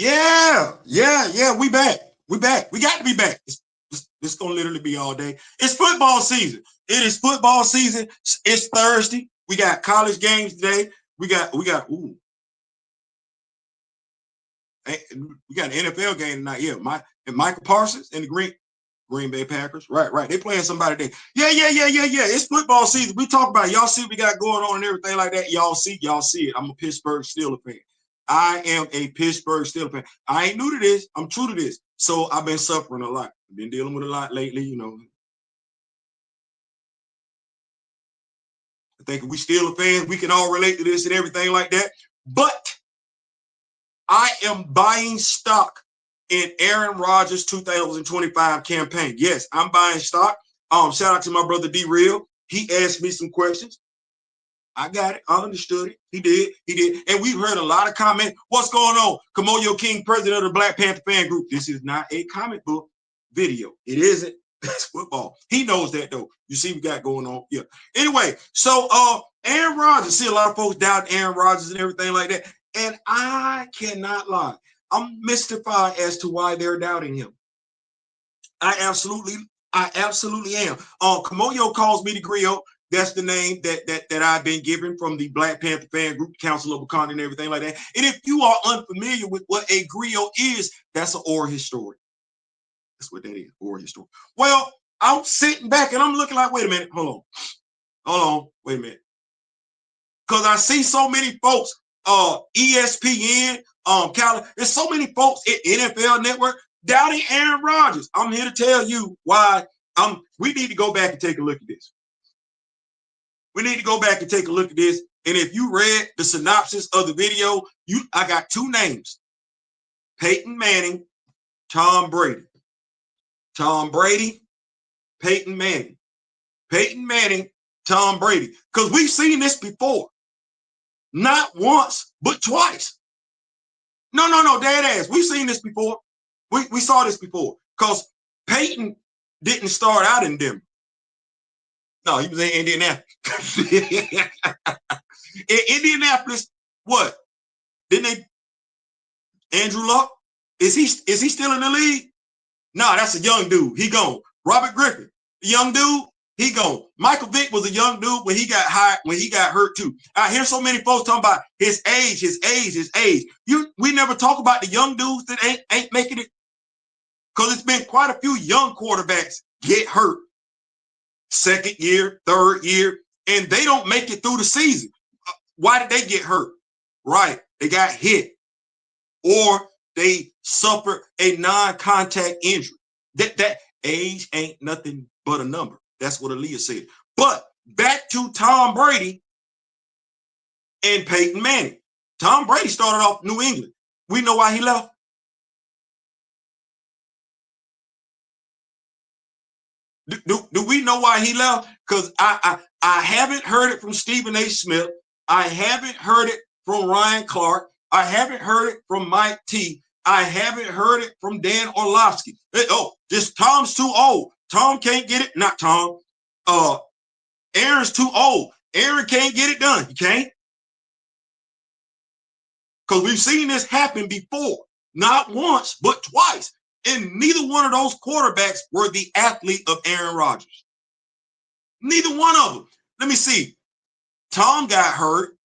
Yeah. We back. We back. We got to be back. It's gonna literally be all day. It's football season. It is football season. It's Thursday. We got college games today. We got an NFL game tonight. Yeah, Michael Parsons and the Green Bay Packers. Right. They playing somebody today. Yeah. It's football season. We talk about it. Y'all see what we got going on and everything like that. Y'all see it. I'm a Pittsburgh Steelers fan. I am a Pittsburgh Steelers fan. I ain't new to this. I'm true to this. So I've been suffering a lot. I've been dealing with a lot lately, I think if we Steelers fans, we can all relate to this and everything like that. But I am buying stock in Aaron Rodgers' 2025 campaign. Yes, I'm buying stock. Shout out to my brother D-Real. He asked me some questions. I got it. I understood it. He did. And we've heard a lot of comments. What's going on? Kamoyo King, president of the Black Panther fan group. This is not a comic book video. It isn't. That's football. He knows that, though. You see what we got going on. Yeah. Anyway, so Aaron Rodgers. See a lot of folks doubt Aaron Rodgers and everything like that. And I cannot lie. I'm mystified as to why they're doubting him. I absolutely am. Kamoyo calls me the griot. That's the name that I've been given from the Black Panther fan group, Council of Wakanda, and everything like that. And if you are unfamiliar with what a griot is, that's an oral historian. That's what that is, oral historian. Well, I'm sitting back and I'm looking like, wait a minute, hold on, wait a minute. Because I see so many folks, ESPN, there's so many folks at NFL Network doubting Aaron Rodgers. I'm here to tell you why we need to go back and take a look at this. We need to go back and take a look at this. And if you read the synopsis of the video, I got two names: Peyton Manning, Tom Brady. Tom Brady, Peyton Manning. Peyton Manning, Tom Brady. Because we've seen this before. Not once, but twice. No, dead ass. We've seen this before. We saw this before. Because Peyton didn't start out in Denver. No, he was in Indianapolis. In Indianapolis, what? Didn't they? Andrew Luck? Is he still in the league? No, that's a young dude. He gone. Robert Griffin, the young dude, he gone. Michael Vick was a young dude when he got hurt too. I hear so many folks talking about his age. We never talk about the young dudes that ain't making it. Because it's been quite a few young quarterbacks get hurt. Second year, third year, and they don't make it through the season. Why did they get hurt? Right, they got hit, or they suffered a non-contact injury. That age ain't nothing but a number. That's what Aaliyah said. But back to Tom Brady and Peyton Manning. Tom Brady started off New England. We know why he left. Do we know why he left? Because I haven't heard it from Stephen A. Smith. I haven't heard it from Ryan Clark. I haven't heard it from Mike T. I haven't heard it from Dan Orlovsky. This Tom's too old. Tom can't get it. Not Tom. Aaron's too old. Aaron can't get it done. He can't. Because we've seen this happen before. Not once, but twice. And neither one of those quarterbacks were the athlete of Aaron Rodgers. Neither one of them. Let me see. Tom got hurt.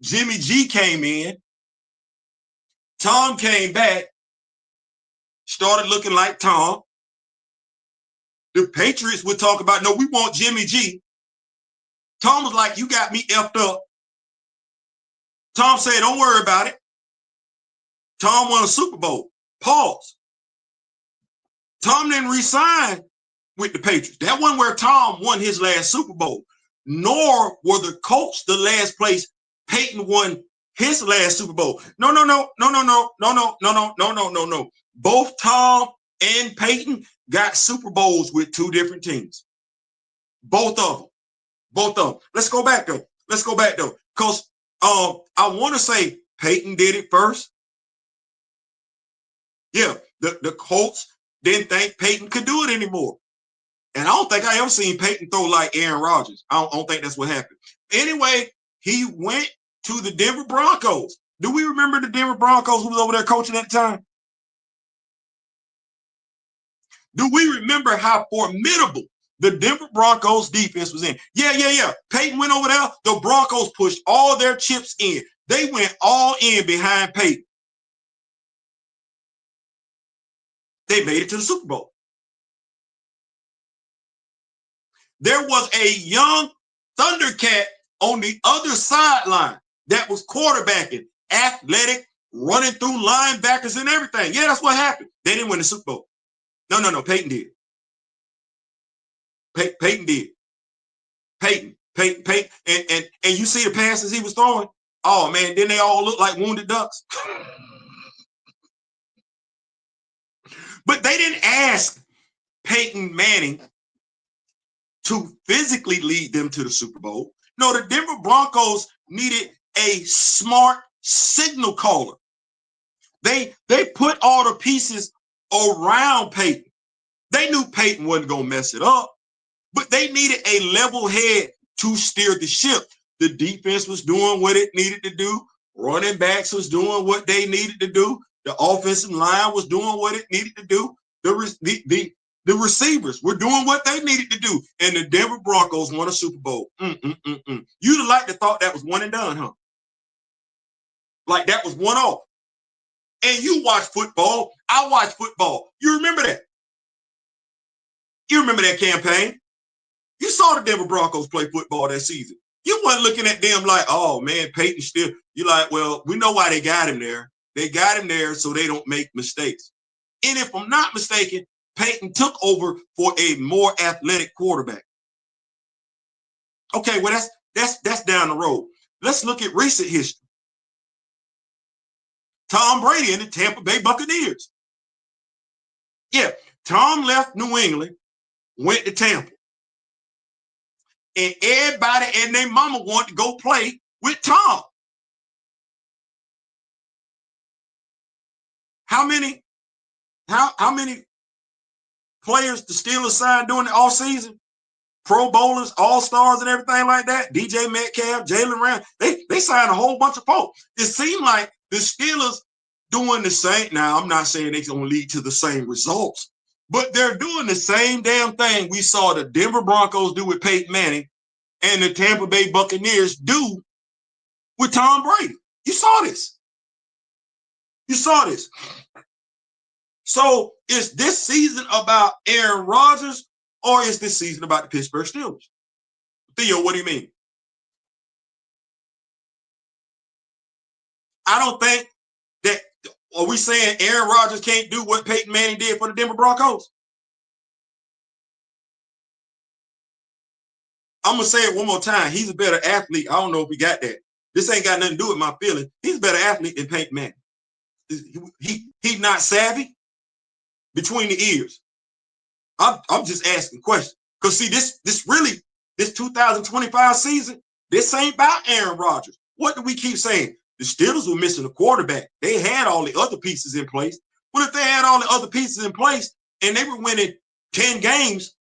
Jimmy G came in. Tom came back. Started looking like Tom. The Patriots would talk about, no, we want Jimmy G. Tom was like, you got me effed up. Tom said, don't worry about it. Tom won a Super Bowl. Pause. Tom didn't resign with the Patriots. That wasn't where Tom won his last Super Bowl. Nor were the Colts the last place Peyton won his last Super Bowl. No. Both Tom and Peyton got Super Bowls with two different teams. Both of them. Let's go back though. Because I want to say Peyton did it first. Yeah, the Colts didn't think Peyton could do it anymore. And I don't think I ever seen Peyton throw like Aaron Rodgers. I don't think that's what happened. Anyway, he went to the Denver Broncos. Do we remember the Denver Broncos who was over there coaching at the time? Do we remember how formidable the Denver Broncos defense was in? Yeah. Peyton went over there. The Broncos pushed all their chips in. They went all in behind Peyton. They made it to the Super Bowl. There was a young Thundercat on the other sideline that was quarterbacking, athletic, running through linebackers and everything. Yeah, that's what happened. They didn't win the Super Bowl. No. Peyton did. Peyton did. Peyton. And you see the passes he was throwing? Oh, man, then they all look like wounded ducks. But they didn't ask Peyton Manning to physically lead them to the Super Bowl. No, the Denver Broncos needed a smart signal caller. They put all the pieces around Peyton. They knew Peyton wasn't going to mess it up, but they needed a level head to steer the ship. The defense was doing what it needed to do. Running backs was doing what they needed to do. The offensive line was doing what it needed to do. The receivers were doing what they needed to do. And the Denver Broncos won a Super Bowl. You'd have liked to thought that was one and done, huh? Like that was one off. And you watch football. I watch football. You remember that? You remember that campaign? You saw the Denver Broncos play football that season. You weren't looking at them like, oh, man, Peyton still. You're like, well, we know why they got him there. They got him there so they don't make mistakes. And if I'm not mistaken, Peyton took over for a more athletic quarterback. Okay, well, that's down the road. Let's look at recent history. Tom Brady and the Tampa Bay Buccaneers. Yeah, Tom left New England, went to Tampa. And everybody and their mama wanted to go play with Tom. How many players the Steelers signed during the offseason? Pro bowlers, all-stars, and everything like that. DJ Metcalf, Jalen Ramsey. They signed a whole bunch of folks. It seemed like the Steelers doing the same. Now, I'm not saying they're going to lead to the same results, but they're doing the same damn thing we saw the Denver Broncos do with Peyton Manning and the Tampa Bay Buccaneers do with Tom Brady. You saw this. So is this season about Aaron Rodgers or is this season about the Pittsburgh Steelers? Theo, what do you mean? I don't think that, are we saying Aaron Rodgers can't do what Peyton Manning did for the Denver Broncos? I'm going to say it one more time. He's a better athlete. I don't know if we got that. This ain't got nothing to do with my feelings. He's a better athlete than Peyton Manning. He's not savvy between the ears. I'm just asking questions. Because see, this 2025 season, this ain't about Aaron Rodgers. What do we keep saying? The Steelers were missing a quarterback. They had all the other pieces in place. But if they had all the other pieces in place and they were winning 10 games,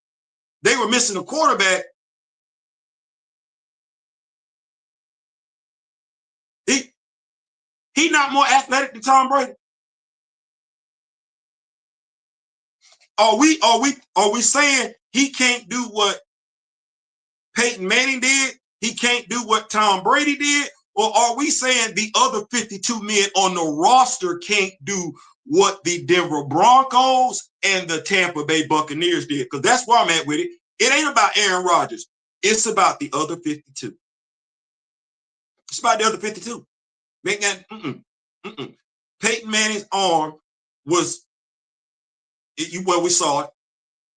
they were missing a quarterback. He not more athletic than Tom Brady. Are we saying he can't do what Peyton Manning did? He can't do what Tom Brady did? Or are we saying the other 52 men on the roster can't do what the Denver Broncos and the Tampa Bay Buccaneers did? Because that's where I'm at with it. It ain't about Aaron Rodgers. It's about the other 52. It's about the other 52. Peyton Manning's arm was, we saw it.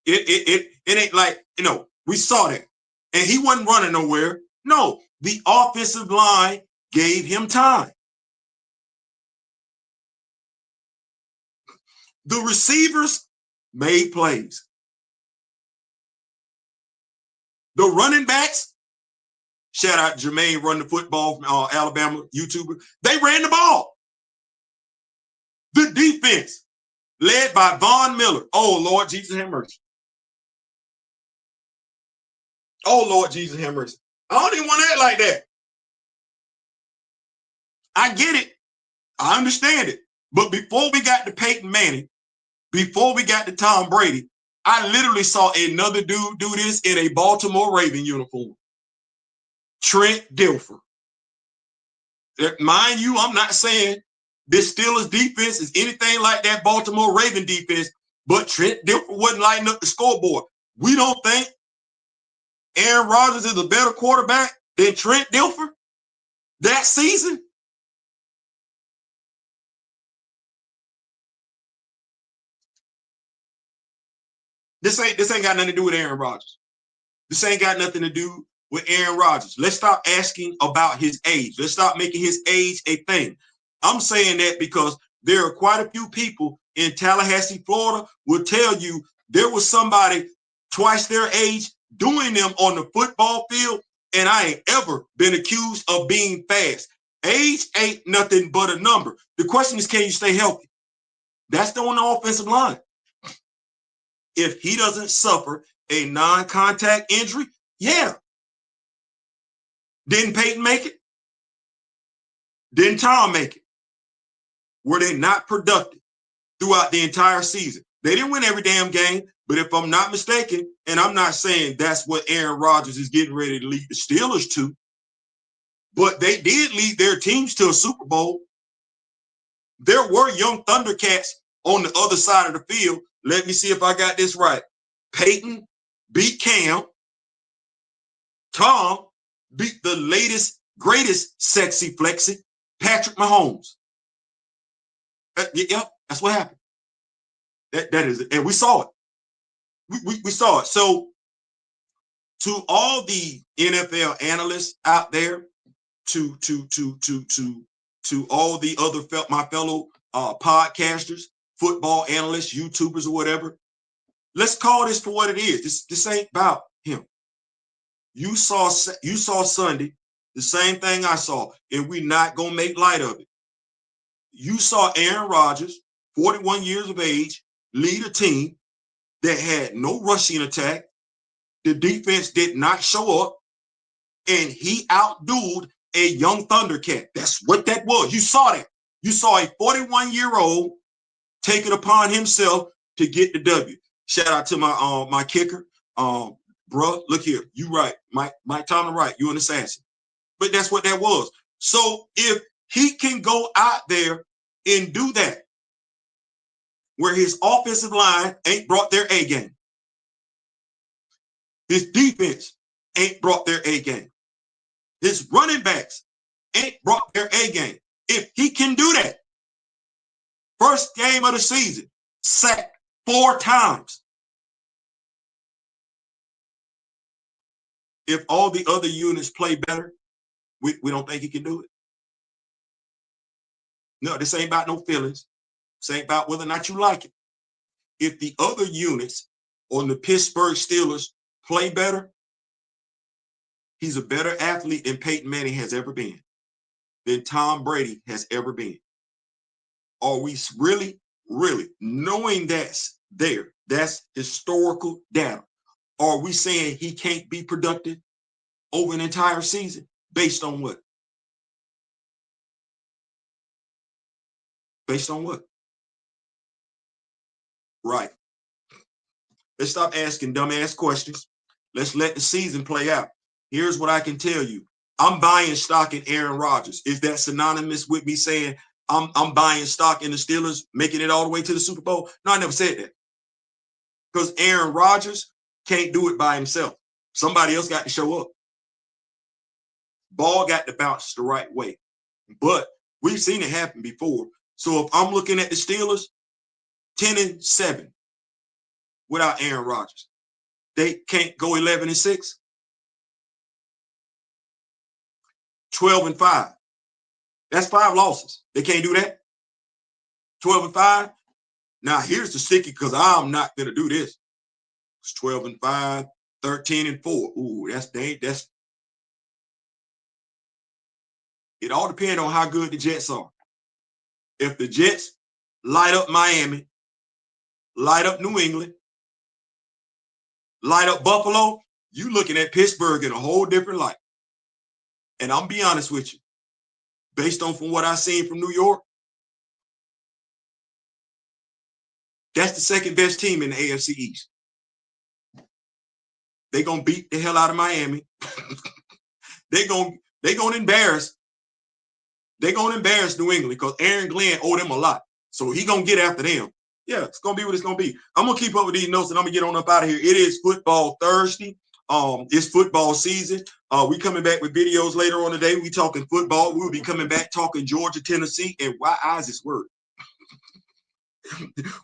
It ain't like, we saw that. And he wasn't running nowhere. No, the offensive line gave him time. The receivers made plays. The running backs, shout out Jermaine Run the Football from Alabama YouTuber, they ran the ball. The defense, led by Von Miller. Oh, Lord Jesus have mercy. Oh, Lord Jesus have mercy. I don't even want to act like that. I get it. I understand it. But before we got to Peyton Manning, before we got to Tom Brady, I literally saw another dude do this in a Baltimore Raven uniform. Trent Dilfer. Mind you, I'm not saying this Steelers defense is anything like that Baltimore Raven defense, but Trent Dilfer wasn't lighting up the scoreboard. We don't think Aaron Rodgers is a better quarterback than Trent Dilfer that season? This ain't got nothing to do with Aaron Rodgers. This ain't got nothing to do with Aaron Rodgers. Let's stop asking about his age. Let's stop making his age a thing. I'm saying that because there are quite a few people in Tallahassee, Florida, will tell you there was somebody twice their age doing them on the football field, and I ain't ever been accused of being fast. Age ain't nothing but a number. The question is, can you stay healthy? That's on the offensive line. If he doesn't suffer a non-contact injury, yeah. Didn't Peyton make it? Didn't Tom make it? Were they not productive throughout the entire season? They didn't win every damn game, but if I'm not mistaken, and I'm not saying that's what Aaron Rodgers is getting ready to lead the Steelers to, but they did lead their teams to a Super Bowl. There were young Thundercats on the other side of the field. Let me see if I got this right. Peyton beat Cam. Tom beat the latest, greatest sexy flexy, Patrick Mahomes. Yep, that's what happened. That is it. And we saw it. We saw it. So to all the NFL analysts out there, to all the other my fellow podcasters, football analysts, YouTubers, or whatever, let's call this for what it is. This ain't about him. You saw Sunday the same thing I saw, and we're not gonna make light of it. You saw Aaron Rodgers, 41 years of age, lead a team that had no rushing attack. The defense did not show up, and he outdueled a young Thundercat. That's what that was. You saw that. You saw a 41-year-old take it upon himself to get the W. Shout out to my kicker. Bro, look here. You right. Mike Tomlin right. You an assassin. But that's what that was. So if he can go out there and do that, where his offensive line ain't brought their A game, his defense ain't brought their A game, his running backs ain't brought their A game. If he can do that, first game of the season, sacked 4 times. If all the other units play better, we don't think he can do it. No, this ain't about no feelings. This ain't about whether or not you like it. If the other units on the Pittsburgh Steelers play better, he's a better athlete than Peyton Manning has ever been, than Tom Brady has ever been. Are we really, really, knowing that's there, that's historical data, are we saying he can't be productive over an entire season? Based on what? Based on what? Right. Let's stop asking dumbass questions. Let's let the season play out. Here's what I can tell you. I'm buying stock in Aaron Rodgers. Is that synonymous with me saying I'm buying stock in the Steelers making it all the way to the Super Bowl? No, I never said that. Because Aaron Rodgers can't do it by himself. Somebody else got to show up. Ball got to bounce the right way. But we've seen it happen before. So if I'm looking at the Steelers, 10-7 without Aaron Rodgers, they can't go 11-6. 12-5. That's 5 losses. They can't do that. 12-5. Now here's the sticky, because I'm not gonna do this. It's 12-5, 13-4. Ooh, that's it all depends on how good the Jets are. If the Jets light up Miami, light up New England, light up Buffalo, you looking at Pittsburgh in a whole different light. And I'm be honest with you, based on from what I've seen from New York, That's the second best team in the AFC East. They're gonna beat the hell out of Miami. They're gonna embarrass. They're gonna embarrass New England because Aaron Glenn owed them a lot. So he gonna get after them. Yeah, it's gonna be what it's gonna be. I'm gonna keep up with these notes and I'm gonna get on up out of here. It is football Thursday. It's football season. We coming back with videos later on today. We talking football. We'll be coming back talking Georgia, Tennessee, and why eyes is word.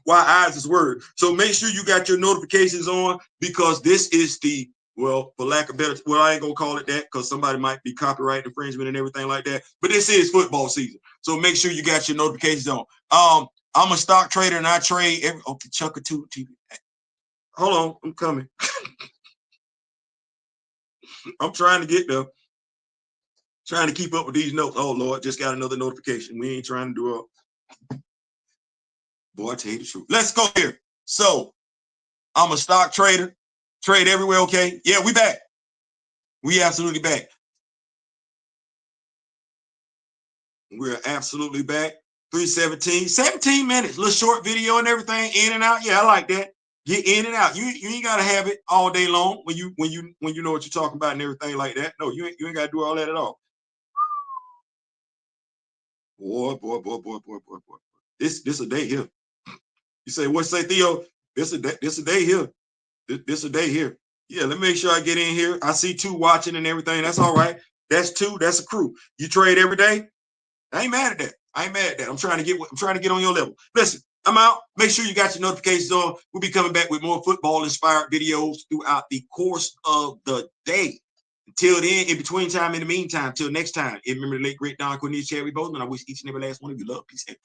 Why eyes is word. So make sure you got your notifications on because this is the, well, for lack of better, well, I ain't gonna call it that because somebody might be copyright infringement and everything like that. But this is football season. So make sure you got your notifications on. I'm a stock trader and I trade every chunk of two TV. Hold on, I'm coming. I'm trying to get there. Trying to keep up with these notes. Oh Lord, just got another notification. We ain't trying to do it. Boy, I tell you the truth. Let's go here. So I'm a stock trader, trade everywhere. Okay. Yeah, we back. We absolutely back. We're absolutely back. 3:17, 17 minutes, little short video and everything, in and out. Yeah, I like that. Get in and out. You ain't gotta have it all day long when you know what you're talking about and everything like that. No, you ain't gotta do all that at all. Boy. This a day here. You say, what say Theo? This a day here. This a day here. Yeah, let me make sure I get in here. I see 2 watching and everything. That's all right. That's 2. That's a crew. You trade every day. I ain't mad at that. I ain't mad at that. I'm trying to get on your level. Listen, I'm out. Make sure you got your notifications on. We'll be coming back with more football inspired videos throughout the course of the day. Until then, in between time, in the meantime, till next time. Remember the late great Don Cornelius Cherry Bozeman. I wish each and every last one of you love, peace, and